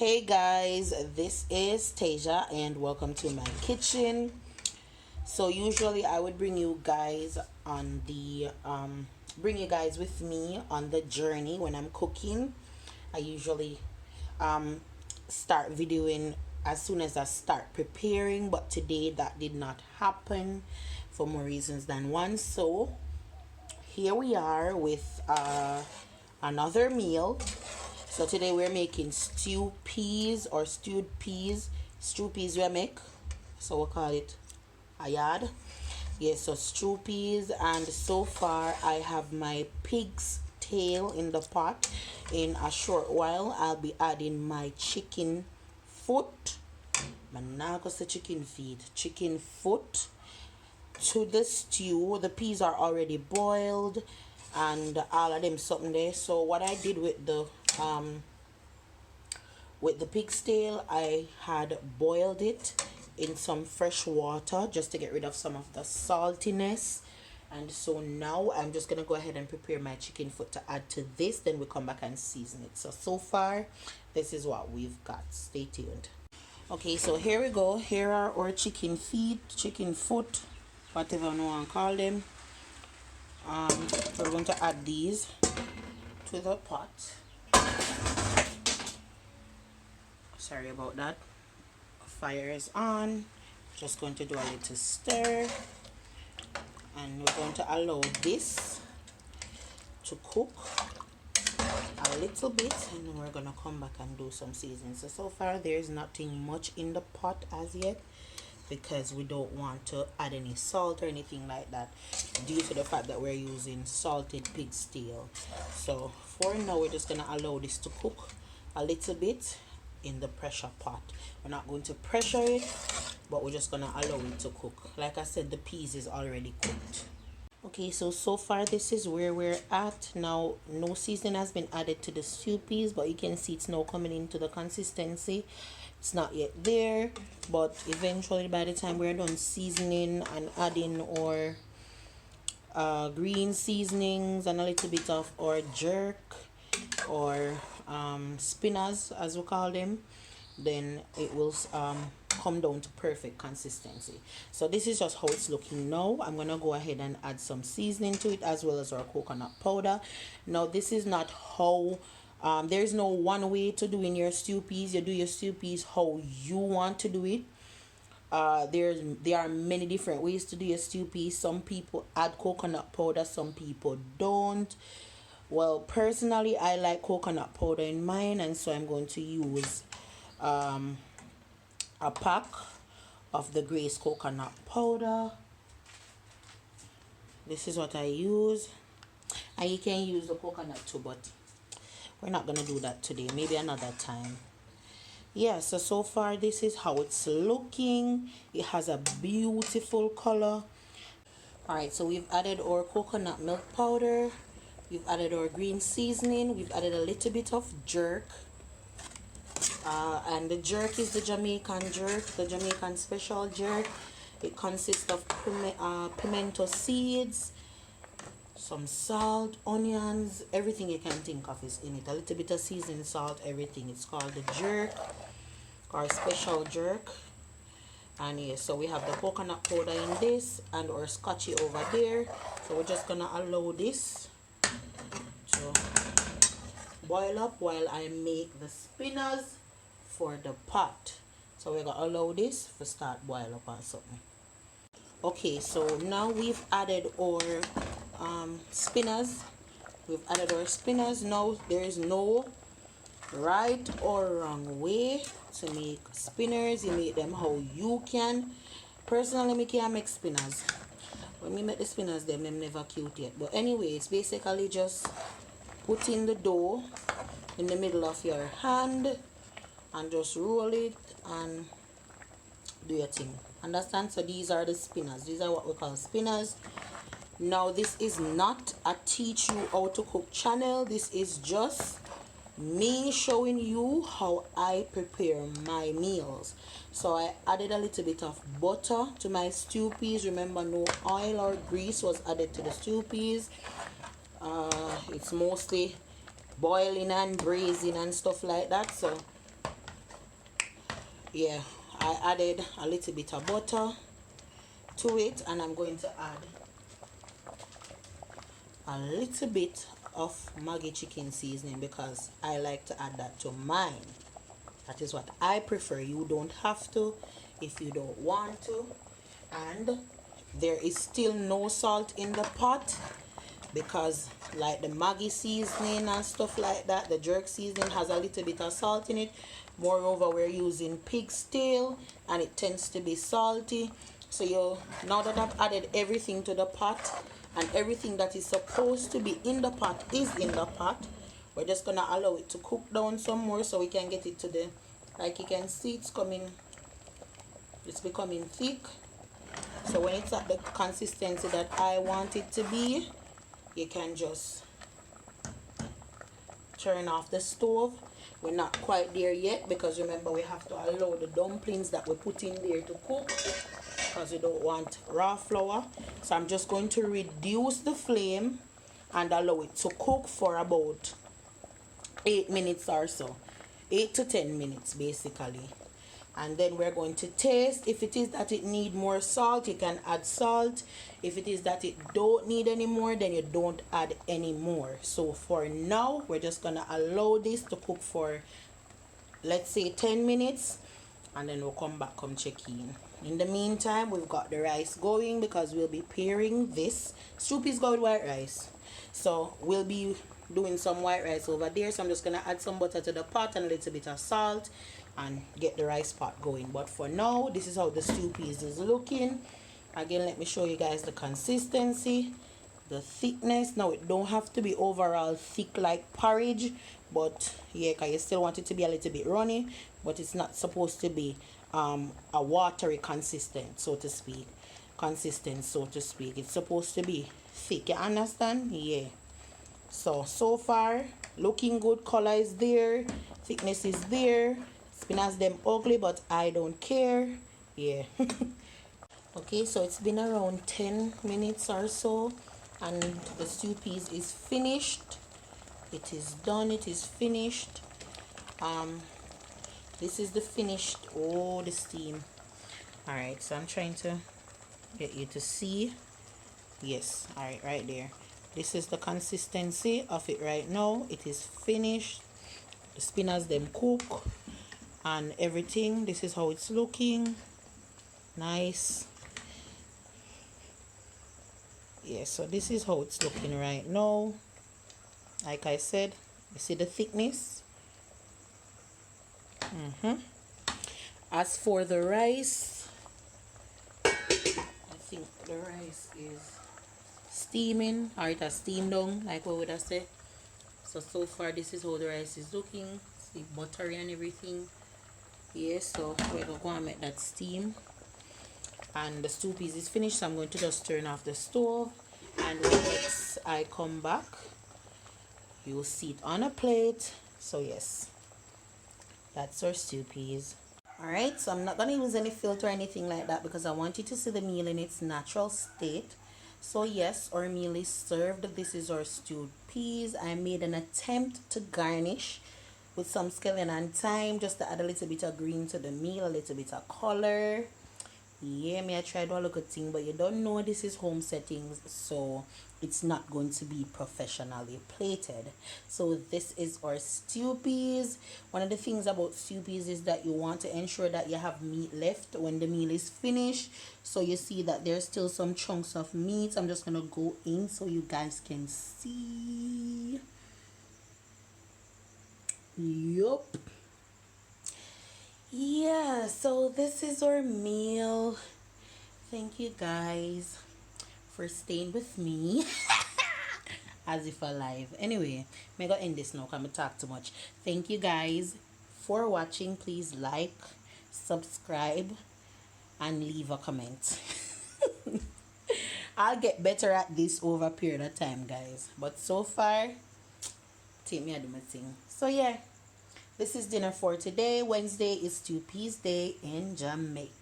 Hey guys, this is Tasia and welcome to my kitchen. So usually I would bring you guys on the bring you guys with me on the journey when I'm cooking. I usually start videoing as soon as I start preparing, but today that did not happen for more reasons than one. So here we are with another meal. So today we're making stew peas or stewed peas. Stew peas we make. So we'll call it ayad. Yes, so stew peas, and so far I have my pig's tail in the pot. In a short while I'll be adding my chicken foot. Manako say chicken feet. Chicken foot to the stew. The peas are already boiled and all of them something there. So what I did with the pig's tail, I had boiled it in some fresh water just to get rid of some of the saltiness. And so now I'm just gonna go ahead and prepare my chicken foot to add to this, then we come back and season it. So far this is what we've got. Stay tuned. Okay, so here we go. Here are our chicken feet, chicken foot, whatever you want to call them. We're going to add these to the pot. Sorry about that. Fire is on. Just going to do a little stir, and we're going to allow this to cook a little bit, and then we're going to come back and do some seasoning. So far there's nothing much in the pot as yet, because we don't want to add any salt or anything like that due to the fact that we're using salted pig's tail. So for now we're just gonna allow this to cook a little bit in the pressure pot. We're not going to pressure it, but we're just gonna allow it to cook. Like I said, the peas is already cooked. Okay, so far this is where we're at now. No seasoning has been added to the stew peas, but you can see it's now coming into the consistency. It's not yet there, but eventually by the time we're done seasoning and adding our green seasonings and a little bit of our jerk or spinners as we call them, then it will come down to perfect consistency. So this is just how it's looking now. I'm gonna go ahead and add some seasoning to it as well as our coconut powder. Now this is not how there's no one way to doing your stew peas. You do your stew peas how you want to do it. There are many different ways to do your stew peas. Some people add coconut powder, some people don't. Well, personally I like coconut powder in mine, and so I'm going to use a pack of the Grace coconut powder. This is what I use, and you can use the coconut too, but we're not gonna do that today, maybe another time. Yeah, so far this is how it's looking. It has a beautiful color. Alright, so we've added our coconut milk powder, we've added our green seasoning, we've added a little bit of jerk, and the jerk is the Jamaican jerk, the Jamaican special jerk. It consists of pimento seeds, some salt, onions, everything you can think of is in it. A little bit of seasoning salt, everything. It's called the jerk or special jerk. And yes, so we have the coconut powder in this and our scotchy over there. So we're just gonna allow this to boil up while I make the spinners for the pot. So we're gonna allow this to start boil up or something. Okay, so now we've added our spinners. We've added our spinners. Now there is no right or wrong way to make spinners. You make them how you can. Personally, me can't make spinners. When me make the spinners, them never cute yet. But anyway, it's basically just put in the dough in the middle of your hand and just roll it and do your thing. Understand? So these are the spinners. These are what we call spinners. Now this is not a teach you how to cook channel. This is just me showing you how I prepare my meals. So I added a little bit of butter to my stew peas. Remember, no oil or grease was added to the stew peas. It's mostly boiling and braising and stuff like that. So Yeah, I added a little bit of butter to it, and I'm going to add a little bit of Maggi chicken seasoning because I like to add that to mine. That is what I prefer. You don't have to if you don't want to. And there is still no salt in the pot because like the Maggi seasoning and stuff like that, the jerk seasoning has a little bit of salt in it. Moreover, we're using pig's tail and it tends to be salty. So now that I've added everything to the pot and everything that is supposed to be in the pot is in the pot, we're just gonna allow it to cook down some more so we can get it to the, like you can see, it's becoming thick. So when it's at the consistency that I want it to be, you can just turn off the stove. We're not quite there yet because remember we have to allow the dumplings that we put in there to cook because we don't want raw flour. So I'm just going to reduce the flame and allow it to cook for about 8 minutes or so, 8 to 10 minutes basically. And then we're going to taste. If it is that it need more salt, you can add salt. If it is that it don't need any more, then you don't add any more. So for now, we're just gonna allow this to cook for, let's say, 10 minutes, and then we'll come back, come check in. In the meantime, we've got the rice going because we'll be pairing this. Stew peas go with white rice, so we'll be doing some white rice over there. So I'm just gonna add some butter to the pot and a little bit of salt and get the rice pot going. But for now, this is how the stew peas is looking. Again, let me show you guys the consistency, the thickness. Now it don't have to be overall thick like porridge, but yeah, because you still want it to be a little bit runny, but it's not supposed to be a watery consistent, so to speak. It's supposed to be thick, you understand? Yeah. So far looking good. Color is there, thickness is there. Spinach them ugly, but I don't care. Yeah. Okay, so it's been around 10 minutes or so and the stew peas is finished. It is done, it is finished. This is the finished. Oh, the steam. All right, so I'm trying to get you to see. Yes, all right, right there. This is the consistency of it right now. It is finished. The spinach them cook and everything. This is how it's looking. Nice. Yeah, so this is how it's looking right now. Like I said, you see the thickness. As for the rice, I think the rice is steaming, or it has steamed down, like what would I say. So far this is how the rice is looking. See, buttery and everything. Yeah, so we're gonna go and make that steam. And the stew peas is finished, so I'm going to just turn off the stove, and when I come back, you will see it on a plate. So yes, that's our stew peas. Alright, so I'm not gonna use any filter or anything like that because I want you to see the meal in its natural state. So yes, our meal is served. This is our stewed peas. I made an attempt to garnish with some scallion and thyme just to add a little bit of green to the meal, a little bit of color. Yeah, I tried all a good thing, but you don't know this is home settings, so it's not going to be professionally plated. So this is our stew peas. One of the things about stew peas is that you want to ensure that you have meat left when the meal is finished. So you see that there's still some chunks of meat. I'm just gonna go in so you guys can see. Yup. Yeah, so this is our meal. Thank you guys for staying with me. As if alive. Anyway, I'm gonna end this now because I talk too much. Thank you guys for watching. Please like, subscribe, and leave a comment. I'll get better at this over a period of time, guys. But so far, take me and do my thing. So yeah. This is dinner for today. Wednesday is stew peas day in Jamaica.